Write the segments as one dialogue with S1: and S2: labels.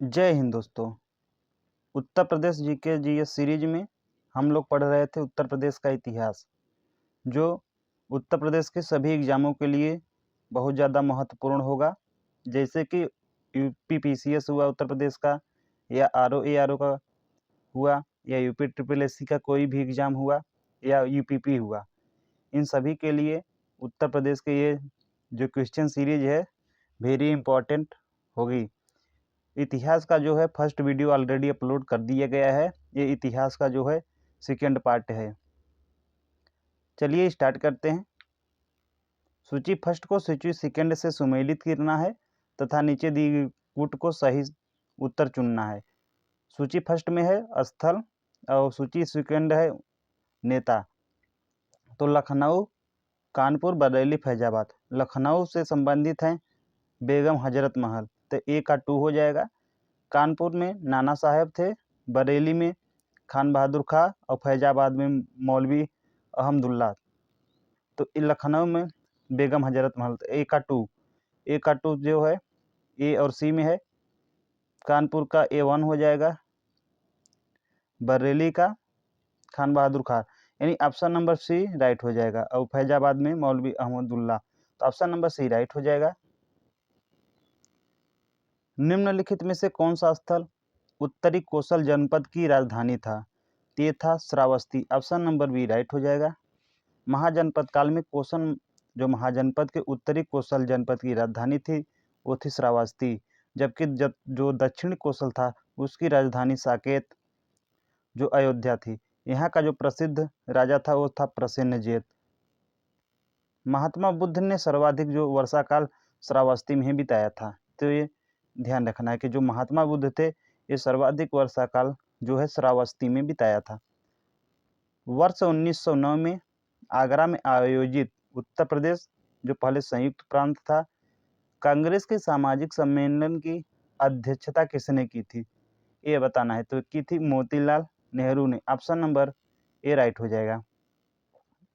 S1: जय हिंद दोस्तों। Uttar Pradesh GK GS series में हम लोग पढ़ रहे थे उत्तर प्रदेश का इतिहास, जो उत्तर प्रदेश के सभी एग्जामों के लिए बहुत ज़्यादा महत्वपूर्ण होगा। जैसे कि यूपी पीसीएस हुआ उत्तर प्रदेश का, या आरओ एआरओ का हुआ, या यूपी ट्रिपल एससी का कोई भी एग्ज़ाम हुआ, या यूपीपी हुआ, इन सभी के लिए उत्तर प्रदेश के ये जो क्वेश्चन सीरीज है वेरी इम्पोर्टेंट होगी। इतिहास का जो है फर्स्ट वीडियो ऑलरेडी अपलोड कर दिया गया है। ये इतिहास का जो है सेकेंड पार्ट है। चलिए स्टार्ट करते हैं। सूची फर्स्ट को सूची सेकेंड से सुमेलित करना है तथा नीचे दी गई कूट को सही उत्तर चुनना है। सूची फर्स्ट में है स्थल और सूची सेकेंड है नेता। तो लखनऊ, कानपुर, बरेली, फैजाबाद। लखनऊ से संबंधित हैं बेगम हजरत महल, तो ए का 2 हो जाएगा। कानपुर में नाना साहब थे, बरेली में खान बहादुर खां और फैजाबाद में मौलवी अहमदुल्ला। तो लखनऊ में बेगम हजरत महल, ए का 2 जो है ए और सी में है। कानपुर का A1 हो जाएगा, बरेली का खान बहादुर खां, यानी ऑप्शन नंबर सी राइट हो जाएगा। और फैजाबाद में मौलवी अहमदुल्ला, तो ऑप्शन नंबर सी राइट हो जाएगा। निम्नलिखित में से कौन सा स्थल उत्तरी कोसल जनपद की राजधानी था? ये था Shravasti, option number B right हो जाएगा। महाजनपद काल में कोसल, जो महाजनपद के उत्तरी कोसल जनपद की राजधानी थी वो थी श्रावस्ती, जबकि जो दक्षिणी कोसल था उसकी राजधानी साकेत, जो अयोध्या थी। यहाँ का जो प्रसिद्ध राजा था वो था प्रसेनजीत। महात्मा बुद्ध ने सर्वाधिक जो वर्षा काल श्रावस्ती में ही बिताया था, तो ये ध्यान रखना है कि जो महात्मा बुद्ध थे ये सर्वाधिक वर्षा काल जो है श्रावस्ती में बिताया था। वर्ष 1909 में आगरा में आयोजित उत्तर प्रदेश, जो पहले संयुक्त प्रांत था, कांग्रेस के सामाजिक सम्मेलन की अध्यक्षता किसने की थी? ये बताना है। तो की थी मोतीलाल नेहरू ने, ऑप्शन नंबर ए राइट हो जाएगा।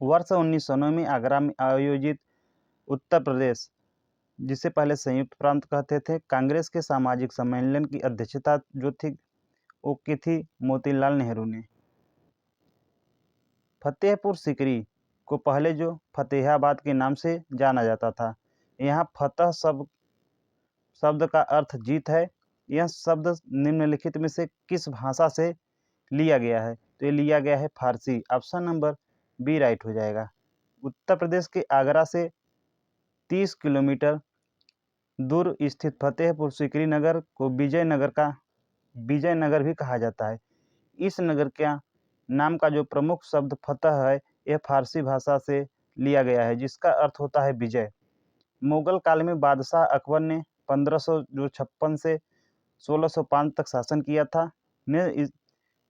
S1: वर्ष 1909 में आगरा में आयोजित उत्तर प्रदेश, जिसे पहले संयुक्त प्रांत कहते थे, कांग्रेस के सामाजिक सम्मेलन की अध्यक्षता जो थी वो की थी मोतीलाल नेहरू ने। फतेहपुर सीकरी को पहले जो फतेहाबाद के नाम से जाना जाता था। यहाँ फतह शब्द का अर्थ जीत है। यह शब्द निम्नलिखित में से किस भाषा से लिया गया है? तो ये लिया गया है फारसी, ऑप्शन नंबर बी राइट हो जाएगा। उत्तर प्रदेश के आगरा से 30 किलोमीटर दूर स्थित फतेहपुर सीकरी नगर को विजयनगर भी कहा जाता है। इस नगर के नाम का जो प्रमुख शब्द फतह है यह फारसी भाषा से लिया गया है, जिसका अर्थ होता है विजय। मुगल काल में बादशाह अकबर ने 1556 से 1605 तक शासन किया था। ने इस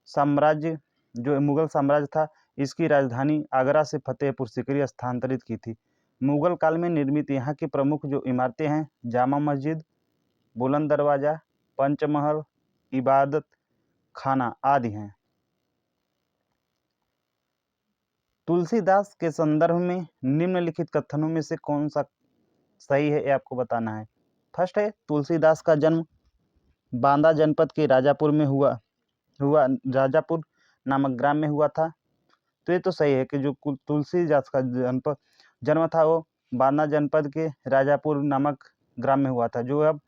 S1: साम्राज्य, जो मुगल साम्राज्य था, इसकी राजधानी आगरा से फतेहपुर सीकरी स्थानांतरित की थी। मुगल काल में निर्मित यहाँ की प्रमुख जो इमारतें हैं जामा मस्जिद, बुलंद दरवाजा, पंचमहल, इबादत खाना आदि हैं। तुलसीदास के संदर्भ में निम्नलिखित कथनों में से कौन सा सही है, ये आपको बताना है। फर्स्ट है तुलसीदास का जन्म बांदा जनपद के राजापुर में हुआ राजापुर नामक ग्राम में हुआ था। तो ये तो सही है कि जो तुलसीदास का जन्म था वो बांदा जनपद के राजापुर नामक ग्राम में हुआ था, जो अब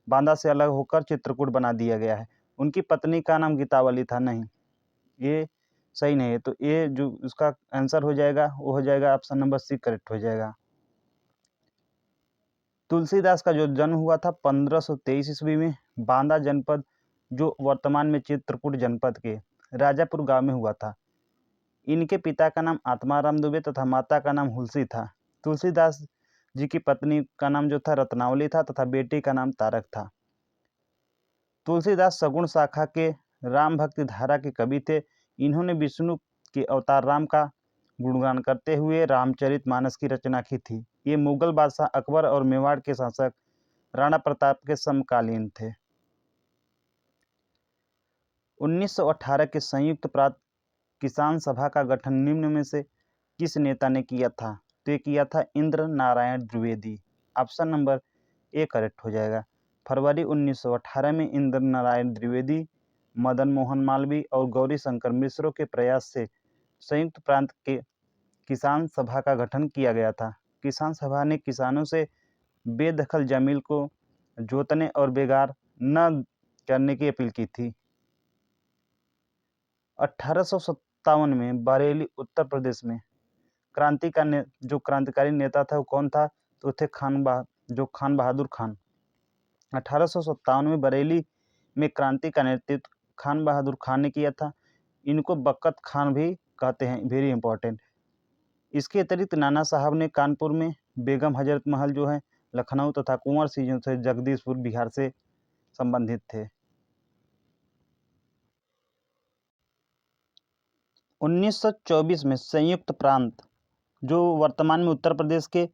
S1: बांदा से अलग होकर चित्रकूट बना दिया गया है। उनकी पत्नी का नाम गीतावली था, नहीं, ये सही नहीं है। तो ये जो उसका आंसर हो जाएगा वो हो जाएगा ऑप्शन नंबर सी करेक्ट हो जाएगा। तुलसीदास का जो जन्म हुआ था 1523 ईस्वी में बांदा जनपद, जो वर्तमान में चित्रकूट जनपद के राजापुर गांव में हुआ था। इनके पिता का नाम आत्माराम दुबे तथा माता का नाम हुलसी था। तुलसीदास जी की पत्नी का नाम जो था रत्नावली था तथा बेटी का नाम तारक था। तुलसीदास सगुण शाखा के राम भक्ति धारा के कवि थे। इन्होंने विष्णु के अवतार राम का गुणगान करते हुए रामचरितमानस की रचना की थी। ये मुगल बादशाह अकबर और मेवाड़ के शासक राणा प्रताप के समकालीन थे। 1918 के संयुक्त प्रांत किसान सभा का गठन निम्न में से किस नेता ने किया था? तो ये किया था Indra Narayan Dwivedi, option number A correct हो जाएगा। फरवरी 1918 में इंद्र नारायण द्विवेदी, मदन मोहन मालवीय और गौरी शंकर मिश्रों के प्रयास से संयुक्त प्रांत के किसान सभा का गठन किया गया था। किसान सभा ने किसानों से बेदखल जमीन को जोतने और बेगार न करने की अपील की थी। 1857 में बरेली उत्तर प्रदेश में जो क्रांतिकारी नेता था वो कौन था? तो थे खान बहादुर खान। 1857 में बरेली में क्रांति का नेतृत्व खान बहादुर खान ने किया था। इनको बकत खान भी कहते हैं, वेरी इंपॉर्टेंट। इसके अतिरिक्त नाना साहब ने कानपुर में, बेगम हजरत महल जो है लखनऊ तथा कुंवर सिंह जो थे जगदीशपुर बिहार से संबंधित थे। 1924 में संयुक्त प्रांत जो वर्तमान में उत्तर प्रदेश के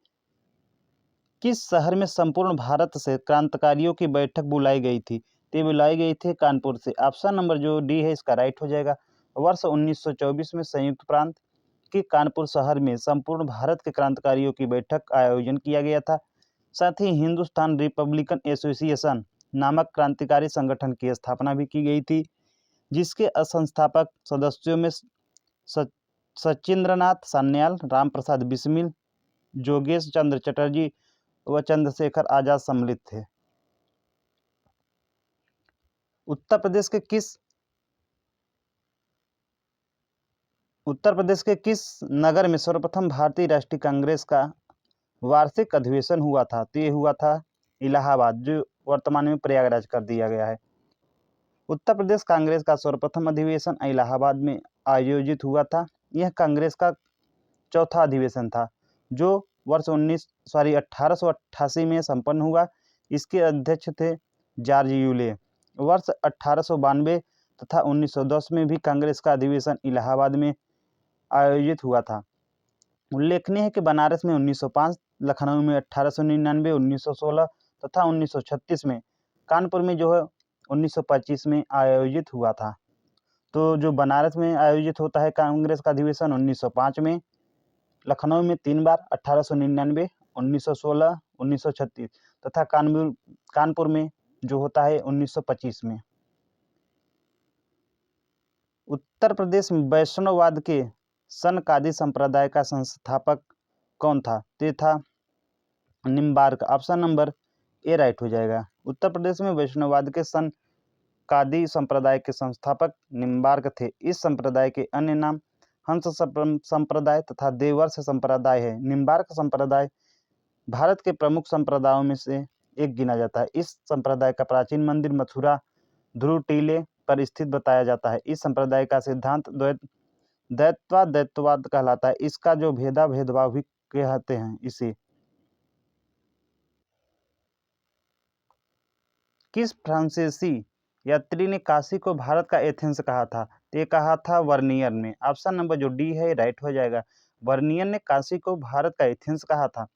S1: किस शहर में संपूर्ण भारत से क्रांतिकारियों की बैठक बुलाई गई थी? तो बुलाई गई थी कानपुर से। ऑप्शन नंबर जो डी है इसका राइट हो जाएगा। वर्ष 1924 में संयुक्त प्रांत के कानपुर शहर में संपूर्ण भारत के क्रांतिकारियों की बैठक का आयोजन किया गया था। साथ ही हिंदुस्तान रिपब्लिकन एसोसिएशन नामक क्रांतिकारी संगठन की स्थापना भी की गई थी, जिसके संस्थापक सदस्यों में सचिंद्रनाथ सान्याल, राम प्रसाद बिस्मिल, जोगेश चंद्र चटर्जी व चंद्रशेखर आजाद सम्मिलित थे। उत्तर प्रदेश के किस नगर में सर्वप्रथम भारतीय राष्ट्रीय कांग्रेस का वार्षिक अधिवेशन हुआ था? तो ये हुआ था इलाहाबाद, जो वर्तमान में प्रयागराज कर दिया गया है। उत्तर प्रदेश कांग्रेस का सर्वप्रथम अधिवेशन इलाहाबाद में आयोजित हुआ था। यह कांग्रेस का चौथा अधिवेशन था, जो वर्ष 1888 में संपन्न हुआ। इसके अध्यक्ष थे जॉर्ज यूले। वर्ष 1892 तथा 1910 में भी कांग्रेस का अधिवेशन इलाहाबाद में आयोजित हुआ था। उल्लेखनीय है कि बनारस में 1905, लखनऊ में 1899, 1916 तथा 1936 में, कानपुर में जो है 1925 में आयोजित हुआ था। तो जो बनारस में आयोजित होता है कांग्रेस का अधिवेशन 1905 में, लखनऊ में 3 बार 1899, 1916, 1936 तथा कानपुर में जो होता है 1925 में। उत्तर प्रदेश में वैष्णववाद के सनकादि संप्रदाय का संस्थापक कौन था? तो था Nimbarka. Option number A right हो जाएगा। उत्तर प्रदेश में वैष्णववाद के सनकादि संप्रदाय के संस्थापक निम्बार्क थे। इस संप्रदाय के अन्य नाम हंस संप्रदाय तथा देवर्ष संप्रदाय है। निम्बार्क संप्रदाय भारत के प्रमुख संप्रदायों में से एक गिना जाता है। इस संप्रदाय का प्राचीन मंदिर मथुरा ध्रुव टीले पर स्थित बताया जाता है। इस संप्रदाय का सिद्धांत द्वैतवाद कहलाता है। इसका जो भेदभाव भी कहते हैं इसे। किस फ्रांसीसी यात्री ने काशी को भारत का एथेंस कहा था? तो ये कहा था वर्नियर ने। ऑप्शन नंबर जो डी है राइट हो जाएगा। वर्नियर ने काशी को भारत का एथेंस कहा था।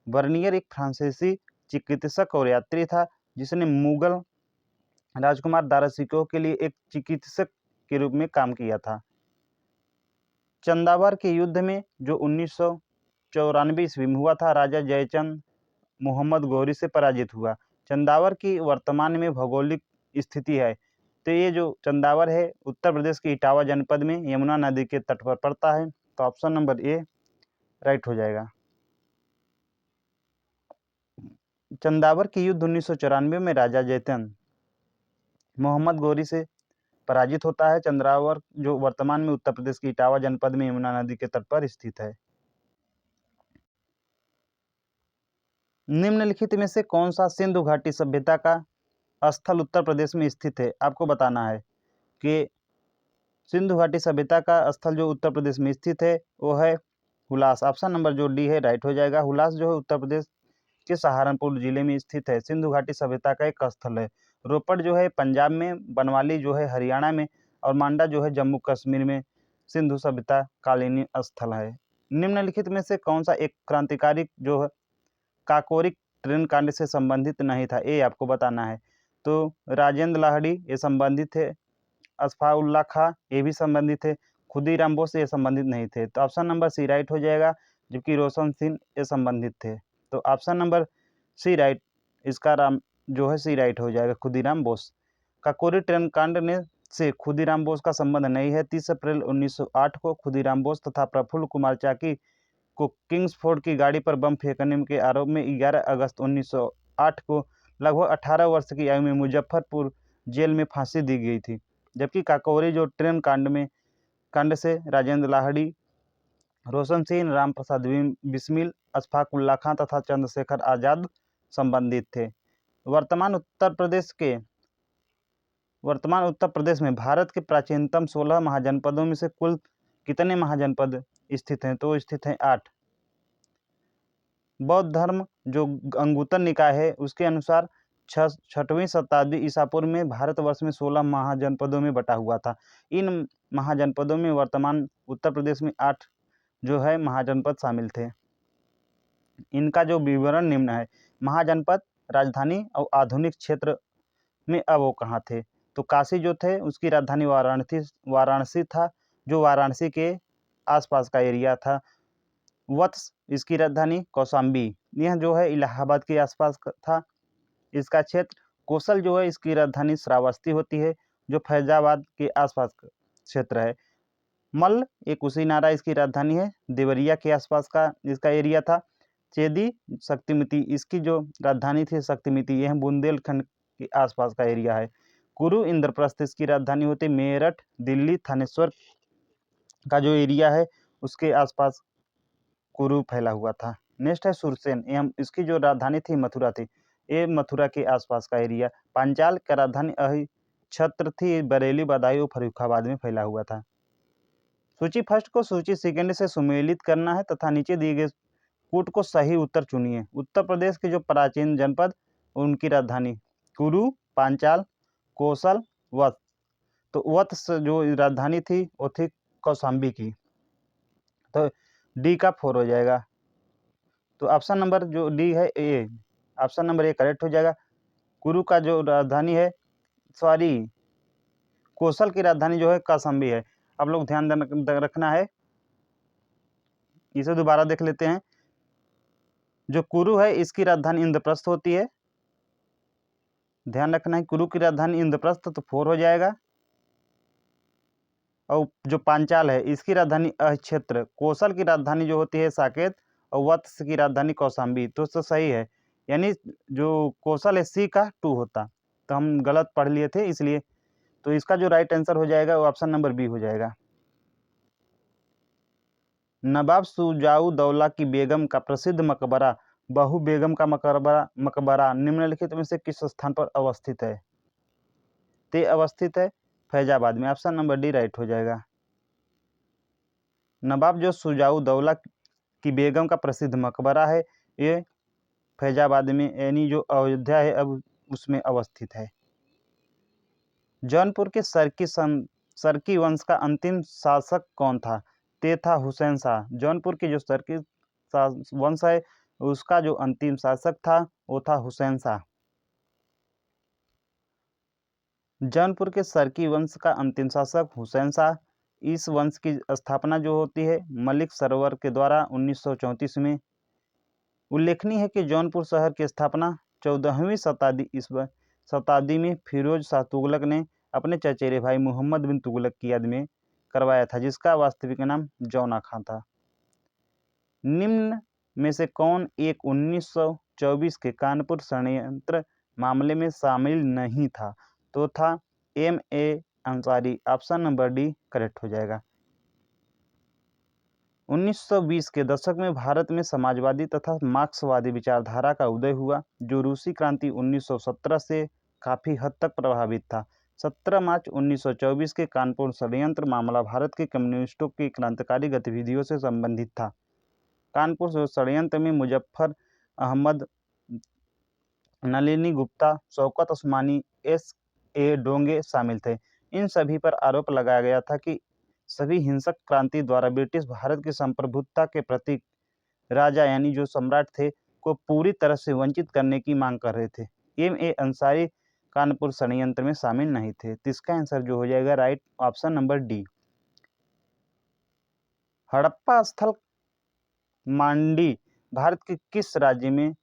S1: वर्नियर एक फ्रांसीसी चिकित्सक और यात्री था, जिसने मुगल राजकुमार दारा सिकोह के लिए एक चिकित्सक के रूप में काम किया था। चंदावर के युद्ध में जो 1994 ईस्वी में हुआ था, राजा जयचंद मोहम्मद गौरी से पराजित हुआ। चंदावर की वर्तमान में भौगोलिक स्थिति है, तो ये जो चंदावर है उत्तर प्रदेश के इटावा जनपद में यमुना नदी के तट पर पड़ता है। तो ऑप्शन नंबर ए राइट हो जाएगा। चंदावर की युद्ध 1994 में राजा जयचंद मोहम्मद गौरी से पराजित होता है। चंद्रावर जो वर्तमान में उत्तर प्रदेश के इटावा जनपद में यमुना नदी के तट पर स्थित है। निम्नलिखित में से कौन सा सिंधु घाटी सभ्यता का स्थल उत्तर प्रदेश में स्थित है? आपको बताना है कि सिंधु घाटी सभ्यता का स्थल जो उत्तर प्रदेश में स्थित है वो है हुलास। ऑप्शन नंबर जो डी है राइट हो जाएगा। हुलास जो है उत्तर प्रदेश के सहारनपुर जिले में स्थित है। सिंधु घाटी सभ्यता का एक स्थल है। रोपड़ जो है पंजाब में, बनवाली जो है हरियाणा में और मांडा जो है जम्मू कश्मीर में सिंधु सभ्यता कालीन स्थल है। निम्नलिखित में से कौन सा एक क्रांतिकारी जो है काकोरी ट्रेन कांड से संबंधित नहीं था? ये आपको बताना है। तो राजेंद्र लाहिड़ी ये संबंधित थे, असफाउल्ला खां ये भी संबंधित थे, खुदीराम बोस ये संबंधित नहीं थे। तो ऑप्शन नंबर सी राइट हो जाएगा, जबकि रोशन सिंह ये संबंधित थे। तो ऑप्शन नंबर सी राइट इसका जो है सी राइट हो जाएगा, खुदीराम बोस। काकोरी ट्रेन कांड ने से खुदीराम बोस का संबंध नहीं है। 30 अप्रैल 1908 को खुदीराम बोस तथा प्रफुल्ल कुमार चाकी को किंग्सफोर्ड की गाड़ी पर बम फेंकने के आरोप में 11 अगस्त 1908 को लगभग 18 वर्ष की आयु में मुजफ्फरपुर जेल में फांसी दी गई थी। जबकि काकोरी जो ट्रेन कांड से राजेंद्र लाहिड़ी, रोशन सिंह, राम प्रसाद बिस्मिल, अशफाक उल्ला खां तथा चंद्रशेखर आजाद संबंधित थे। वर्तमान उत्तर प्रदेश में भारत के प्राचीनतम 16 महाजनपदों में से कुल कितने महाजनपद स्थित हैं? तो स्थित हैं 8। बौद्ध धर्म जो अंगुत्तर निकाय है उसके अनुसार 6वीं शताब्दी ईसा पूर्व में भारतवर्ष में 16 महाजनपदों में बटा हुआ था। इन महाजनपदों में वर्तमान उत्तर प्रदेश में 8 जो है महाजनपद शामिल थे। इनका जो विवरण निम्न है। महाजनपद, राजधानी और आधुनिक क्षेत्र में अब वो कहाँ थे? तो काशी जो थे उसकी राजधानी वाराणसी था, जो वाराणसी के आसपास का एरिया था। वत्स इसकी राजधानी कौशाम्बी, यह जो है इलाहाबाद के आसपास था इसका क्षेत्र। कोसल जो है इसकी राजधानी श्रावस्ती होती है, जो फैजाबाद के आसपास का क्षेत्र है। मल्ल एक कुशीनारा इसकी राजधानी है, देवरिया के आसपास का इसका एरिया था। चेदी शक्तिमती इसकी जो राजधानी थी शक्तिमती, यह बुंदेलखंड के आसपास का एरिया है। कुरु इंद्रप्रस्थ इसकी राजधानी होती, मेरठ दिल्ली थानेश्वर का जो एरिया है उसके आसपास कुरु फैला हुआ था। नेक्स्ट है सुरसेन, एवं इसकी जो राजधानी थी मथुरा थी, ये मथुरा के आसपास का एरिया। पांचाल का राजधानी अहिच्छत्र थी, बरेली बदायूं फर्रुखाबाद में फैला हुआ था। सूची फर्स्ट को सूची सेकंड से सुमेलित करना है तथा नीचे दिए गए कूट को सही उत्तर चुनिए। उत्तर प्रदेश के जो प्राचीन जनपद उनकी राजधानी कुरु, पांचाल, कोसल, वत्स। तो वत्स जो राजधानी थी वो थी कौशाम्बी की, तो डी का 4 हो जाएगा। तो ऑप्शन नंबर जो डी है ए, ऑप्शन नंबर ए करेक्ट हो जाएगा। कुरु का जो राजधानी है, सॉरी कोसल की राजधानी जो है कौशाम्बी है। आप लोग ध्यान रखना है, इसे दोबारा देख लेते हैं। जो कुरु है इसकी राजधानी इंद्रप्रस्थ होती है, ध्यान रखना है। कुरु की राजधानी इंद्रप्रस्थ, तो 4 हो जाएगा। और जो पांचाल है इसकी राजधानी अहिच्छत्र। कोसल की राजधानी जो होती है साकेत, और वत्स की राजधानी कौशाम्बी, तो सही है। यानी जो कोसल है सी का 2 होता, तो हम गलत पढ़ लिए थे इसलिए। तो इसका जो राइट आंसर हो जाएगा वो ऑप्शन नंबर बी हो जाएगा। नवाब शुजाउद्दौला की बेगम का प्रसिद्ध मकबरा बहू बेगम का मकबरा निम्नलिखित में से किस स्थान पर अवस्थित है? ते अवस्थित है फैजाबाद में, ऑप्शन नंबर डी राइट हो जाएगा। नवाब जो शुजाउद्दौला की बेगम का प्रसिद्ध मकबरा है ये फैजाबाद में यानी जो अयोध्या है अब उसमें अवस्थित है। जौनपुर के सरकी वंश का अंतिम शासक कौन था? ते था हुसैन शाह। जौनपुर के जो सरकी वंश है उसका जो अंतिम शासक था वो था हुसैन शाह। जौनपुर के सरकी वंश का अंतिम शासक हुसैन शाह। इस वंश की स्थापना जो होती है मलिक सरोवर के द्वारा 1934 में। उल्लेखनीय है कि जौनपुर शहर की स्थापना 14वीं शताब्दी में फिरोज शाह तुगलक ने अपने चचेरे भाई मोहम्मद बिन तुगलक की याद में करवाया था, जिसका वास्तविक नाम जौना खां था। निम्न में से कौन एक 1924 के कानपुर षड्यंत्र मामले में शामिल नहीं था? तो था M.A. Ansari, option number D correct हो जाएगा। 1920 के दशक में भारत में समाजवादी तथा मार्क्सवादी विचारधारा का उदय हुआ, जो रूसी क्रांति 1917 से काफ़ी हद तक प्रभावित था। 17 मार्च 1924 के कानपुर षड्यंत्र मामला भारत के कम्युनिस्टों की क्रांतिकारी गतिविधियों से संबंधित था। कानपुर षड्यंत्र में मुजफ्फर अहमद, नलिनी गुप्ता, शौकत उस्मानी, S.A. डोंगे शामिल थे। इन सभी पर आरोप लगाया गया था कि सभी हिंसक क्रांति द्वारा ब्रिटिश भारत की संप्रभुता के प्रतीक राजा यानी जो सम्राट थे को पूरी तरह से वंचित करने की मांग कर रहे थे। M.A. अंसारी कानपुर षड्यंत्र में शामिल नहीं थे। तो इसका आंसर जो हो जाएगा right option number D. Harappa स्थल मांडी भारत के किस राज्य में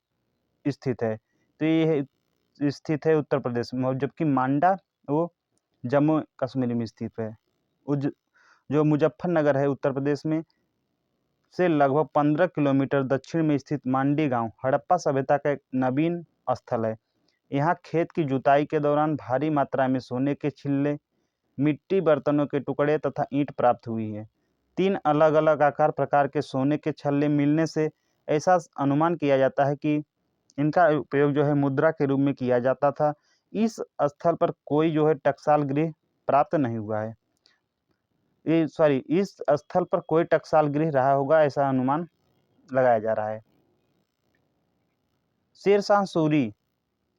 S1: स्थित है? तो ये स्थित है उत्तर प्रदेश में, और जबकि मांडा वो जम्मू कश्मीर में स्थित है। जो मुजफ्फरनगर है उत्तर प्रदेश में से लगभग 15 किलोमीटर दक्षिण में स्थित मांडी गांव हड़प्पा सभ्यता का एक नवीन स्थल है। यहाँ खेत की जुताई के दौरान भारी मात्रा में सोने के छिल्ले, मिट्टी बर्तनों के टुकड़े तथा ईंट प्राप्त हुई है। 3 अलग अलग आकार प्रकार के सोने के छल्ले मिलने से ऐसा अनुमान किया जाता है कि इनका उपयोग जो है मुद्रा के रूप में किया जाता था। इस स्थल पर कोई जो है टकसाल गृह प्राप्त नहीं हुआ है। इस स्थल पर कोई टकसाल गृह रहा होगा, ऐसा अनुमान लगाया जा रहा है। शेरशाह सूरी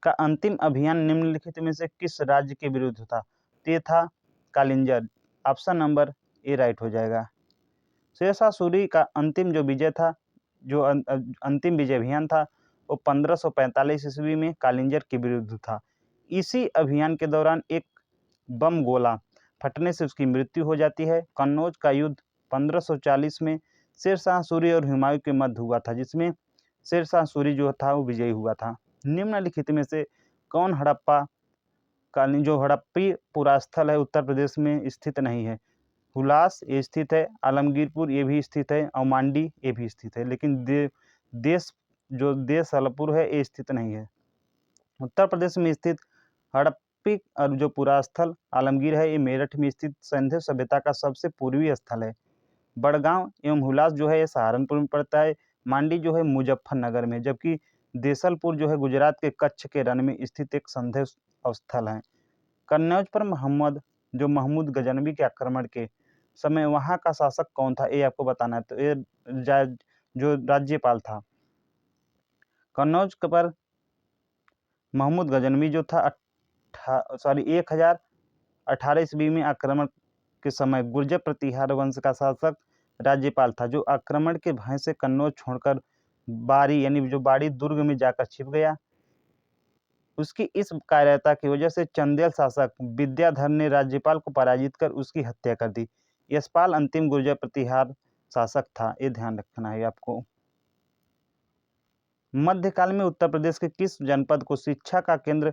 S1: का अंतिम अभियान निम्नलिखित में से किस राज्य के विरुद्ध था? ये था Kalinjar. Option number A right हो जाएगा। शेरशाह सूरी का अंतिम जो विजय था, जो अंतिम विजय अभियान था, वो 1545 ईस्वी में कालिंजर के विरुद्ध था। इसी अभियान के दौरान एक बम गोला फटने से उसकी मृत्यु हो जाती है। कन्नौज का युद्ध 1540 में शेरशाह सूरी और हुमायूं के मध्य हुआ था, जिसमें शेरशाह सूरी जो था वो विजयी हुआ था। निम्नलिखित में से कौन हड़प्पा कालीन जो हड़प्पी पुरास्थल है उत्तर प्रदेश में स्थित नहीं है? हुलास ये स्थित है, आलमगीरपुर ये भी स्थित है, और मांडी ये भी स्थित है, लेकिन देशलपुर है ये स्थित नहीं है। उत्तर प्रदेश में स्थित हड़प्पी और जो पुरास्थल आलमगीर है, ये मेरठ में स्थित सिंधु सभ्यता का सबसे पूर्वी स्थल है। बड़गांव एवं हुलास जो है ये सहारनपुर में पड़ता है। मांडी जो है मुजफ्फरनगर में, जबकि देसलपुर जो है गुजरात के कच्छ के रण में स्थित एक संदेह स्थल है। कन्नौज पर महमूद गजनवी के आक्रमण के समय वहां का शासक कौन था, ये आपको बताना है। तो ये जो राज्यपाल था कन्नौज पर महमूद गजनवी जो था 1018 ईस्वी में आक्रमण के समय गुर्जर प्रतिहार वंश का शासक राज्यपाल था, जो आक्रमण के भय से कन्नौज छोड़कर बारी यानी जो बाड़ी दुर्ग में जाकर छिप गया। उसकी इस कायरता की वजह से चंदेल शासक विद्याधर ने राज्यपाल को पराजित कर उसकी हत्या कर दी। यशपाल अंतिम गुर्जर प्रतिहार शासक था, ये ध्यान रखना है आपको। मध्यकाल में उत्तर प्रदेश के किस जनपद को शिक्षा का केंद्र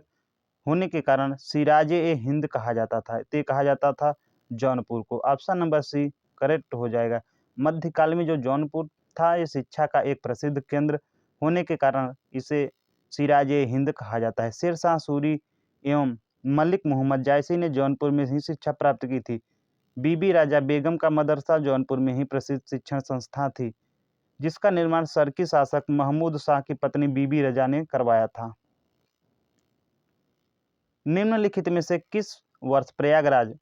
S1: होने के कारण सिराज-ए-हिंद कहा जाता था? तो कहा जाता था जौनपुर को। ऑप्शन नंबर सी करेक्ट हो जाएगा। मध्यकाल में जो जौनपुर था, ये शिक्षा का एक प्रसिद्ध केंद्र होने के कारण इसे सिराज-ए-हिंद कहा जाता है। शेरशाह सूरी एवं मलिक मोहम्मद जायसी ने जौनपुर में ही शिक्षा प्राप्त की थी। बीबी राजा बेगम का मदरसा जौनपुर में ही प्रसिद्ध शिक्षण संस्था थी, जिसका निर्माण सरकी शासक महमूद शाह की पत्नी बीबी रजा ने करवाया था। निम्नलिखित में से किस वर्ष प्रयागराज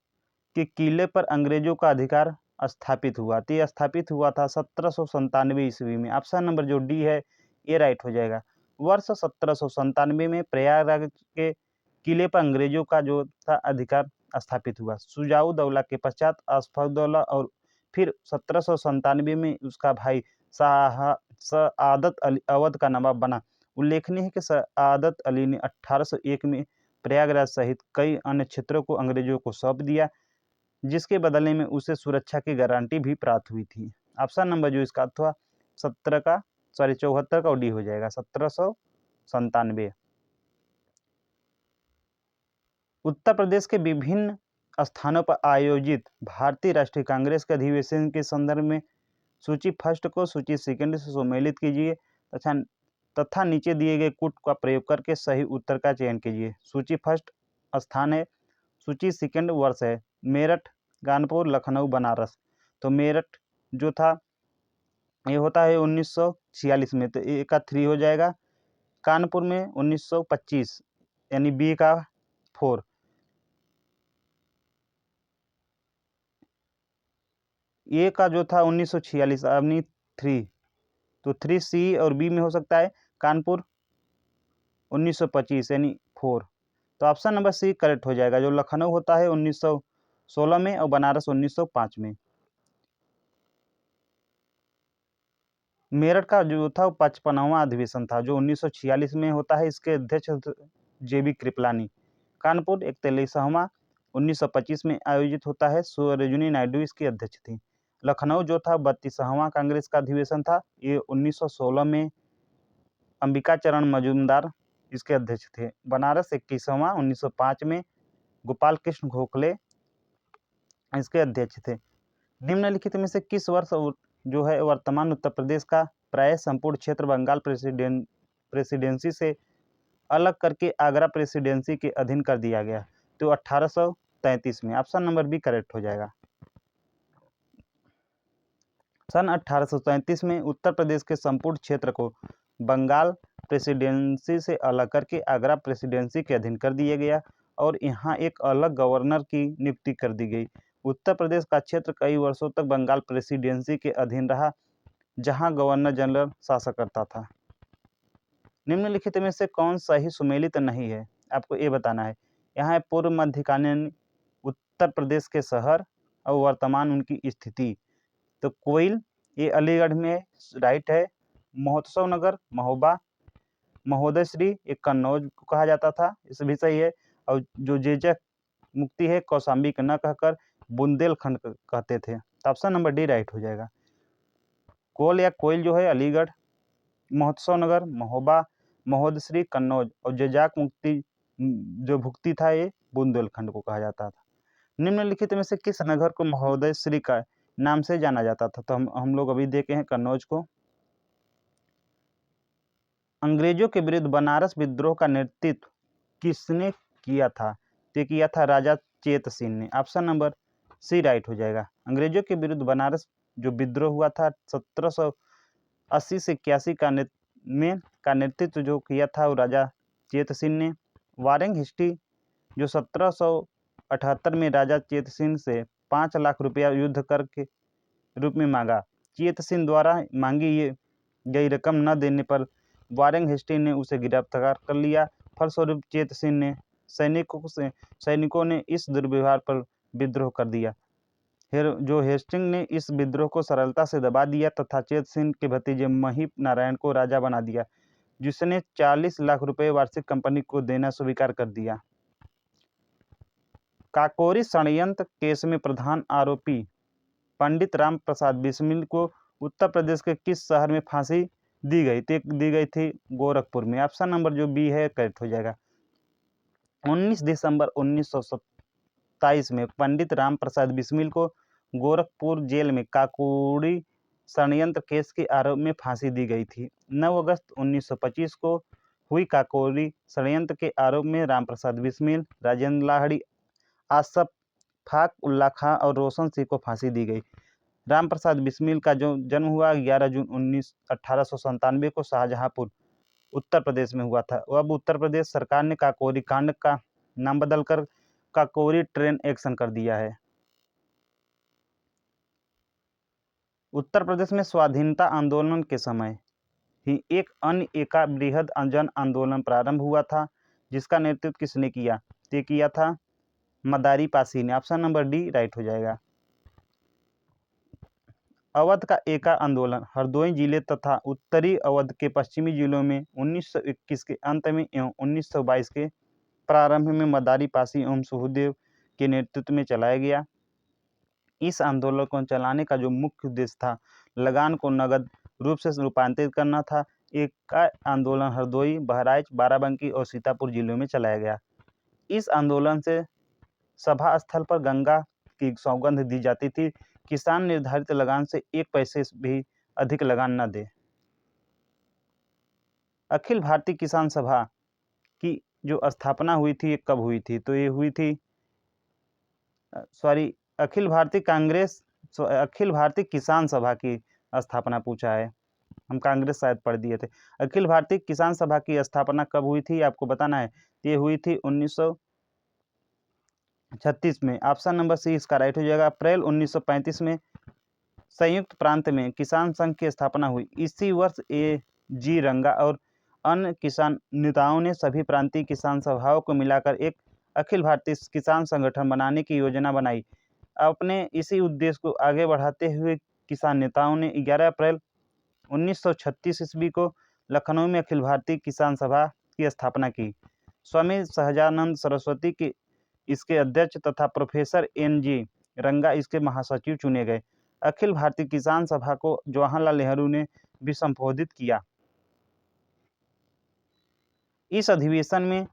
S1: के किले पर अंग्रेजों का अधिकार स्थापित हुआ? तो ये स्थापित हुआ था 1797 ईस्वी में। ऑप्शन नंबर जो डी है ये राइट हो जाएगा। वर्ष 1797 में प्रयागराज के किले पर अंग्रेजों का जो था अधिकार स्थापित हुआ। शुजाउद्दौला के पश्चात असफदौला और फिर 1797 में उसका भाई सआदत अली अवध का नवाब बना। उल्लेखनीय है कि सआदत अली ने 1801 में प्रयागराज सहित कई अन्य क्षेत्रों को अंग्रेजों को सौंप दिया, जिसके बदले में उसे सुरक्षा की गारंटी भी प्राप्त हुई थी। ऑप्शन नंबर जो इसका था 74 का डी हो जाएगा 1797। उत्तर प्रदेश के विभिन्न स्थानों पर आयोजित भारतीय राष्ट्रीय कांग्रेस के अधिवेशन के संदर्भ में सूची फर्स्ट को सूची सेकंड से सम्मिलित कीजिए तथा नीचे दिए गए कूट का प्रयोग करके सही उत्तर का चयन कीजिए। सूची फर्स्ट स्थान है, सूची सेकंड वर्ष है मेरठ, कानपुर, लखनऊ, बनारस। तो मेरठ जो था ये होता है 1946 में, तो ए का 3 हो जाएगा। कानपुर में 1925 यानी बी का 4। ए का जो था 1946 यानी 3, तो 3 सी और बी में हो सकता है। कानपुर 1925 यानी 4, तो ऑप्शन नंबर सी करेक्ट हो जाएगा। जो लखनऊ होता है 1916 में और बनारस 1905 में। मेरठ का जो था 55वां अधिवेशन था, जो 1946 में होता है। इसके अध्यक्ष जेबी कृपलानी। कानपुर 41वां 1925 में आयोजित होता है। सरोजिनी नायडू इसकी अध्यक्ष थी। लखनऊ जो था 32वां कांग्रेस का अधिवेशन था, ये 1916 में अंबिका चरण मजूमदार इसके अध्यक्ष थे। बनारस 21वां 1905 में गोपाल कृष्ण गोखले इसके अध्यक्ष थे। निम्नलिखित में से किस वर्ष जो है वर्तमान उत्तर प्रदेश का प्राय संपूर्ण क्षेत्र बंगाल प्रेसिडेंसी से अलग करके आगरा प्रेसिडेंसी के अधीन कर दिया गया? तो 1833 में। ऑप्शन नंबर बी करेक्ट हो जाएगा। सन 1833 में उत्तर प्रदेश के संपूर्ण क्षेत्र को बंगाल प्रेसिडेंसी से अलग करके आगरा प्रेसिडेंसी के अधीन कर दिया गया और यहाँ एक अलग गवर्नर की नियुक्ति कर दी गई। उत्तर प्रदेश का क्षेत्र कई वर्षों तक बंगाल प्रेसिडेंसी के अधीन रहा, जहाँ गवर्नर जनरल शासन करता था। निम्नलिखित में से कौन सही सुमेलित नहीं है, आपको ये बताना है। यहाँ है पूर्व मध्यकालीन उत्तर प्रदेश के शहर और वर्तमान उनकी स्थिति। तो कोइल ये अलीगढ़ में राइट है। महोत्सव नगर महोबा, महोदयश्री ये कन्नौज को कहा जाता था, इस भी सही है। और जो जेजक मुक्ति है कौशाम्बी न कहकर बुंदेलखंड कहते थे। तो ऑप्शन नंबर डी राइट हो जाएगा। कोल या कोइल जो है अलीगढ़, महोत्सव नगर महोबा, महोदयश्री कन्नौज और जेजाक मुक्ति जो भुक्ति था ये बुंदेलखंड को कहा जाता था। निम्नलिखित में से किस नगर को महोदयश्री का नाम से जाना जाता था? तो हम लोग अभी देखे हैं कन्नौज को। अंग्रेजों के विरुद्ध बनारस विद्रोह का नेतृत्व किसने किया था? तो किया था राजा चेत सिंह ने। ऑप्शन नंबर सी राइट हो जाएगा। अंग्रेजों के विरुद्ध बनारस जो विद्रोह हुआ था 1780 से 81 का नेतृत्व जो किया था वो राजा चेत सिंह ने। वारेंग हिस्ट्री जो 1778 में राजा चेत सिंह से 5 लाख रुपया युद्ध कर के रूप में मांगा। चेत सिंह द्वारा मांगी ये गई रकम न देने पर वारेंग हेस्टी ने उसे गिरफ्तार कर लिया। फलस्वरूप चेत सिंह ने सैनिकों ने इस दुर्व्यवहार पर विद्रोह कर दिया। जो हेस्टिंग ने इस विद्रोह को सरलता से दबा दिया तथा चेत सिंह के भतीजे महिप नारायण को राजा बना दिया, जिसने 40 लाख रुपए वार्षिक कंपनी को देना स्वीकार कर दिया। काकोरी षड्यंत्र केस में प्रधान आरोपी पंडित राम प्रसाद बिस्मिल को उत्तर प्रदेश के किस शहर में फांसी दी गई थी? गोरखपुर में। ऑप्शन नंबर जो बी है करेक्ट हो जाएगा। 19 दिसंबर 1927 में पंडित राम प्रसाद बिस्मिल को गोरखपुर जेल में काकोरी षड्यंत्र केस के आरोप में फांसी दी गई थी। 9 अगस्त 1925 को हुई काकोरी षड्यंत्र के आरोप में राम प्रसाद बिस्मिल, राजेंद्र लाहिड़ी, आसफ फाक उल्ला खां और रोशन सिंह को फांसी दी गई। राम प्रसाद बिस्मिल का जो जन्म हुआ 11 जून 1897 को शाहजहांपुर उत्तर प्रदेश में हुआ था। अब उत्तर प्रदेश सरकार ने काकोरी कांड का नाम बदलकर काकोरी ट्रेन एक्शन कर दिया है। उत्तर प्रदेश में स्वाधीनता आंदोलन के समय ही एक अन्य बृहद जन आंदोलन प्रारंभ हुआ था, जिसका नेतृत्व किसने किया? तो किया था मदारी पासी ने। ऑप्शन नंबर डी राइट हो जाएगा। अवध का एका आंदोलन हरदोई जिले तथा उत्तरी अवध के पश्चिमी जिलों में 1921 के अंत में एवं 1922 के प्रारंभ में मदारी पासी एवं सुखदेव के नेतृत्व में चलाया गया। इस आंदोलन को चलाने का जो मुख्य उद्देश्य था, लगान को नगद रूप से रूपांतरित करना था। एक आंदोलन हरदोई, बहराइच, बाराबंकी और सीतापुर जिलों में चलाया गया। इस आंदोलन से सभा स्थल पर गंगा की सौगंध दी जाती थी। किसान निर्धारित लगान से 1 पैसे भी अधिक लगान न दे। अखिल भारतीय किसान सभा की जो स्थापना हुई थी ये कब हुई थी? तो ये हुई थी अखिल भारतीय किसान सभा की स्थापना पूछा है, हम कांग्रेस शायद पढ़ दिए थे। अखिल भारतीय किसान सभा की स्थापना कब हुई थी आपको बताना है। ये हुई थी 1936 में। ऑप्शन नंबर सी इसका राइट हो जाएगा। अप्रैल 1935 में संयुक्त प्रांत में किसान संघ की स्थापना हुई। इसी वर्ष A.G. रंगा और अन्य किसान नेताओं ने सभी प्रांतीय किसान सभाओं को मिलाकर एक अखिल भारतीय किसान संगठन बनाने की योजना बनाई। अपने इसी उद्देश्य को आगे बढ़ाते हुए किसान नेताओं ने 11 अप्रैल 1936 ईस्वी को लखनऊ में अखिल भारतीय किसान सभा की स्थापना की। स्वामी सहजानंद सरस्वती के इसके अध्यक्ष तथा प्रोफेसर N.G. रंगा इसके महासचिव चुने गए। अखिल भारतीय किसान सभा को जवाहरलाल नेहरू ने भी संबोधित किया। इस अधिवेशन में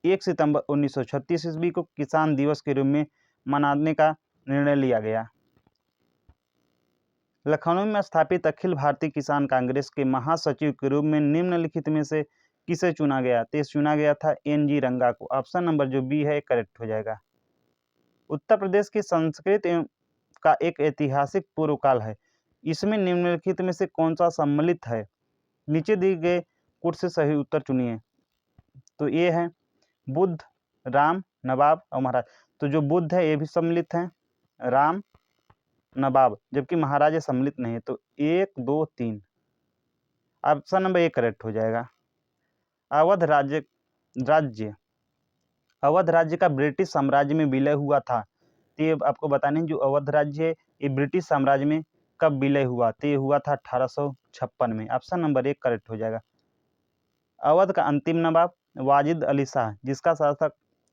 S1: 1 सितंबर 1936 ईस्वी को किसान दिवस के रूप में मनाने का निर्णय लिया गया। लखनऊ में स्थापित अखिल भारतीय किसान कांग्रेस के महासचिव के रूप में निम्नलिखित में से किसे चुना गया? तो चुना गया था NG रंगा को। ऑप्शन नंबर जो बी है करेक्ट हो जाएगा। उत्तर प्रदेश की संस्कृति का एक ऐतिहासिक पूर्व काल है, इसमें निम्नलिखित में से कौन सा सम्मिलित है? नीचे दिए गए कुछ से सही उत्तर चुनिए। तो ये है बुद्ध, राम, नवाब और महाराज। तो जो बुद्ध है ये भी सम्मिलित है, राम, नवाब, जबकि महाराज सम्मिलित नहीं है। तो 1 2 3 ऑप्शन नंबर ए करेक्ट हो जाएगा। अवध राज्य का ब्रिटिश साम्राज्य में विलय हुआ था। तो ये आपको बताने जो अवध राज्य है ये ब्रिटिश साम्राज्य में कब विलय हुआ? तो ये हुआ था 1856 में। ऑप्शन नंबर 1 करेक्ट हो जाएगा। अवध का अंतिम नवाब वाजिद अली शाह, जिसका शासक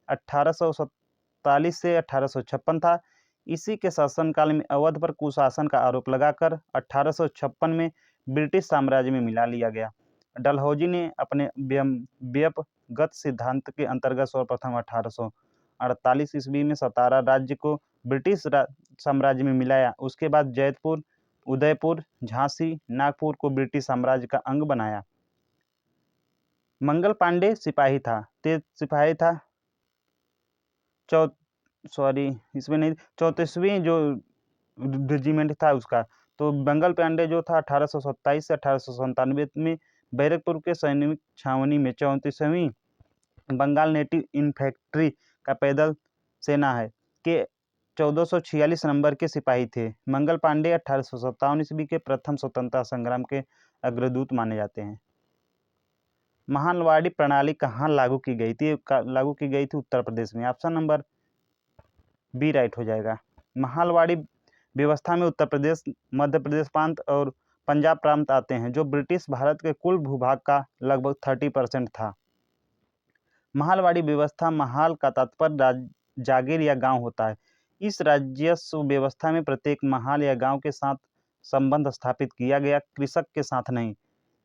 S1: 1847 से 1856 था। इसी के शासनकाल में अवध पर कुशासन का आरोप लगाकर 1856 में ब्रिटिश साम्राज्य में मिला लिया गया। डलहौजी ने अपने व्युत्पत्ति सिद्धांत के अंतर्गत सर्वप्रथम 1848 ईस्वी में सतारा राज्य को ब्रिटिश साम्राज्य में मिलाया। उसके बाद जयपुर, उदयपुर, झांसी, नागपुर को ब्रिटिश साम्राज्य का अंग बनाया। मंगल पांडे सिपाही था। सिपाही था इसमें नहीं, 34वीं जो रेजिमेंट था उसका। तो मंगल पांडे जो था 1827 से 1897 में बैरकपुर के सैनिक छावनी में 34वीं बंगाल नेटिव इन्फेंट्री का पैदल सेना है के 1446 नंबर के सिपाही थे। मंगल पांडे 1857 ईस्वी के प्रथम स्वतंत्रता संग्राम के अग्रदूत माने जाते हैं। महालवाड़ी प्रणाली कहाँ लागू की गई थी? लागू की गई थी उत्तर प्रदेश में। ऑप्शन नंबर बी राइट हो जाएगा। महालवाड़ी व्यवस्था में उत्तर प्रदेश, मध्य प्रदेश प्रांत और पंजाब प्रांत आते हैं, जो ब्रिटिश भारत के कुल भूभाग का लगभग 30% था। महालवाड़ी व्यवस्था, महाल का तात्पर्य जागीर या गांव होता है। इस राजस्व व्यवस्था में प्रत्येक महाल या गांव के साथ संबंध स्थापित किया गया, कृषक के साथ नहीं।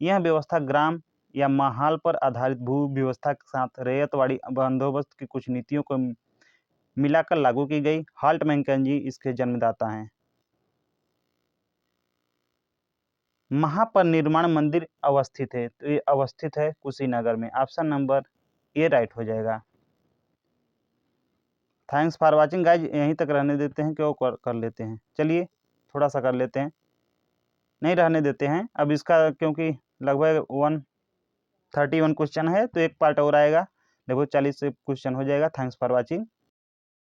S1: यह व्यवस्था ग्राम या महाल पर आधारित भू व्यवस्था के साथ रैयतवाड़ी बंदोबस्त की कुछ नीतियों को मिलाकर लागू की गई। हाल्ट मैकेंजी इसके जन्मदाता हैं। महापरिनिर्वाण मंदिर अवस्थित है, तो ये अवस्थित है कुशीनगर में। ऑप्शन नंबर ए राइट हो जाएगा। Thanks for watching guys. यहीं तक रहने देते हैं, क्यों कर लेते हैं, चलिए थोड़ा सा कर लेते हैं, नहीं रहने देते हैं अब इसका, क्योंकि लगभग 131 क्वेश्चन है, तो एक पार्ट और आएगा, लगभग 40 क्वेश्चन हो जाएगा। Thanks for watching.